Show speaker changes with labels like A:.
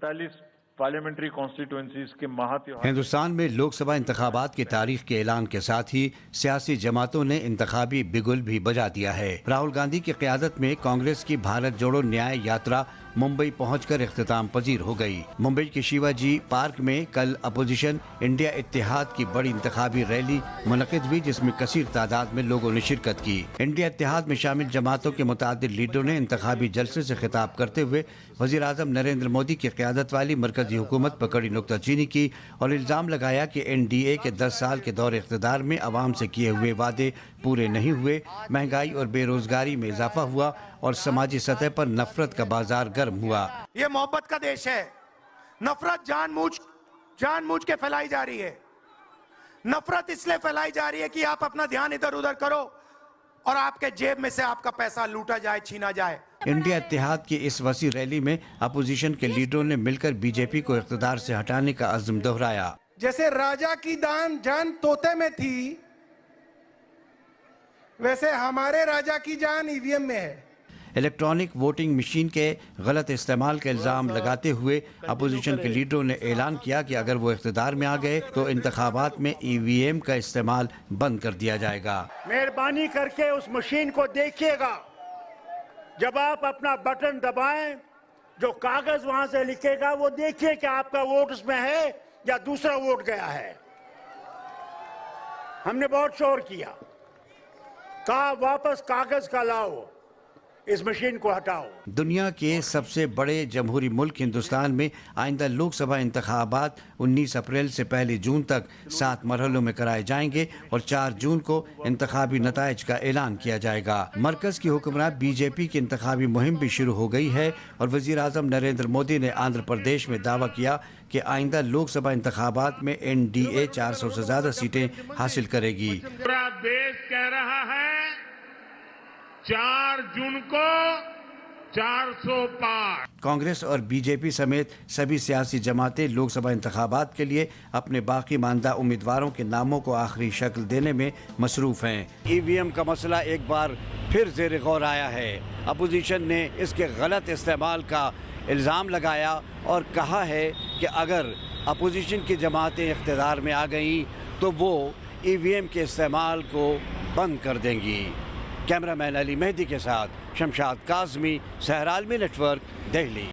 A: 40 parliamentary constituencies के महात्योहार
B: हिंदुस्तान में लोकसभा इंतखाबात की तारीख के ऐलान के साथ ही सियासी जमातों ने इंतखाबी बिगुल भी बजा दिया है। राहुल गांधी की क़यादत में कांग्रेस की भारत जोड़ो न्याय यात्रा मुंबई पहुंचकर इख्तिताम पजीर हो गई। मुंबई के शिवाजी पार्क में कल अपोजिशन इंडिया इत्तेहाद की बड़ी इंतखाबी रैली मुनक़िद हुई, जिसमें कसीर तादाद में लोगों ने शिरकत की। इंडिया इत्तेहाद में शामिल जमातों के मुतादिद लीडरों ने इंतखाबी जलसे से खिताब करते हुए वज़ीर आज़म नरेंद्र मोदी की क़यादत वाली मरकज़ी हुकूमत पर कड़ी नुक्ताचीनी की और इल्ज़ाम लगाया कि NDA के 10 साल के दौर इक़्तिदार में अवाम से किए हुए वादे पूरे नहीं हुए, महंगाई और बेरोज़गारी में इजाफा हुआ और समाजी सतह पर नफरत का बाजार गर्म हुआ।
C: ये मोहब्बत का देश है, नफरत जानबूझ के फैलाई जा रही है। नफरत इसलिए फैलाई जा रही है कि आप अपना ध्यान इधर उधर करो और आपके जेब में से आपका पैसा लूटा जाए, छीना जाए।
B: इंडिया इत्तेहाद की इस वसी रैली में अपोजिशन के लीडरों ने मिलकर बीजेपी को इक़्तिदार से हटाने का अज़्म दोहराया।
C: जैसे राजा की जान तोते में थी, वैसे हमारे राजा की जान EVM में है।
B: इलेक्ट्रॉनिक वोटिंग मशीन के गलत इस्तेमाल का इल्ज़ाम लगाते हुए अपोजिशन के लीडरों ने ऐलान किया कि अगर वो इख्तिदार में आ गए तो इंतखाबात में EVM का इस्तेमाल बंद कर दिया जाएगा।
D: मेहरबानी करके उस मशीन को देखिएगा, जब आप अपना बटन दबाएं, जो कागज वहां से लिखेगा वो देखिए कि आपका वोट उसमें है या दूसरा वोट गया है। हमने बहुत शोर किया, कहा वापस कागज का लाओ, इस मशीन को हटाओ।
B: दुनिया के सबसे बड़े जमहूरी मुल्क हिंदुस्तान में आइंदा लोकसभा इंतखाबात 19 अप्रैल से 1 जून तक 7 मरहलों में कराए जाएंगे और 4 जून को इंतखाबी नताइज का ऐलान किया जाएगा। मरकज की हुक्मरान बीजेपी की इंतखाबी मुहिम भी शुरू हो गई है और वज़ीर आज़म नरेंद्र मोदी ने आंध्र प्रदेश में दावा किया कि आइंदा लोकसभा इंतखाबात में NDA 400 से ज्यादा सीटें हासिल करेगी।
E: पूरा देश कह रहा है 4 जून को 400 पार।
B: कांग्रेस और बीजेपी समेत सभी सियासी जमातें लोकसभा इंतखाबात के लिए अपने बाकी मानदा उम्मीदवारों के नामों को आखिरी शक्ल देने में मसरूफ हैं। EVM का मसला एक बार फिर ज़ेर गौर आया है। अपोजिशन ने इसके गलत इस्तेमाल का इल्ज़ाम लगाया और कहा है कि अगर अपोजिशन की जमातें इख्तिदार में आ गईं तो वो EVM के इस्तेमाल को बंद कर देंगी। कैमरामैन अली मेहदी के साथ शमशाद काज़मी, सहर आलमी नेटवर्क, दिल्ली।